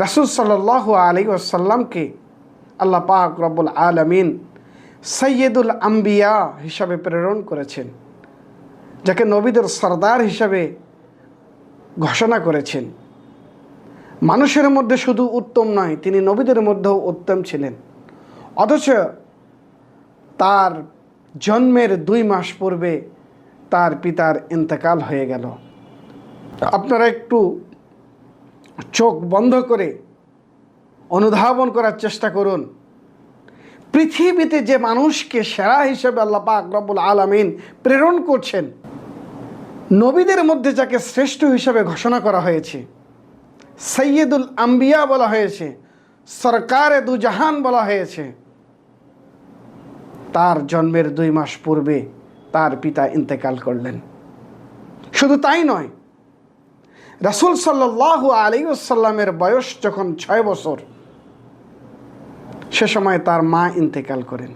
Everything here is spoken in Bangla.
রাসূল সাল্লাল্লাহু আলাইহি ওয়াসাল্লামকে আল্লাহ পাক রব্বুল আলামিন সৈয়দুল আম্বিয়া হিসাবে প্রেরণ করেছেন, যাকে নবীদের সরদার হিসাবে ঘোষণা করেছেন। মানুষের মধ্যে শুধু উত্তম নয়, তিনি নবীদের মধ্যেও উত্তম ছিলেন। অথচ তার জন্মের 2 মাস পূর্বে তার পিতার ইন্তেকাল হয়ে গেল। আপনারা একটু চোখ বন্ধ করে অনুধাবন করার চেষ্টা করুন। পৃথিবীতে যে মানুষকে সেরা হিসেবে আল্লাহ পাক রব্বুল আলামিন প্রেরণ করছেন, নবীদের মধ্যে যাকে শ্রেষ্ঠ হিসেবে ঘোষণা করা হয়েছে, সৈয়দুল আম্বিয়া বলা হয়েছে, সরকারে দু জাহান বলা হয়েছে, তার জন্মের 2 মাস পূর্বে তার পিতা ইন্তেকাল করলেন। শুধু তাই নয়, রাসূল সাল্লাল্লাহু আলাইহি ওয়াসাল্লামের বয়স যখন 6 বছর, সে সময় তার মা ইন্তেকাল করেন।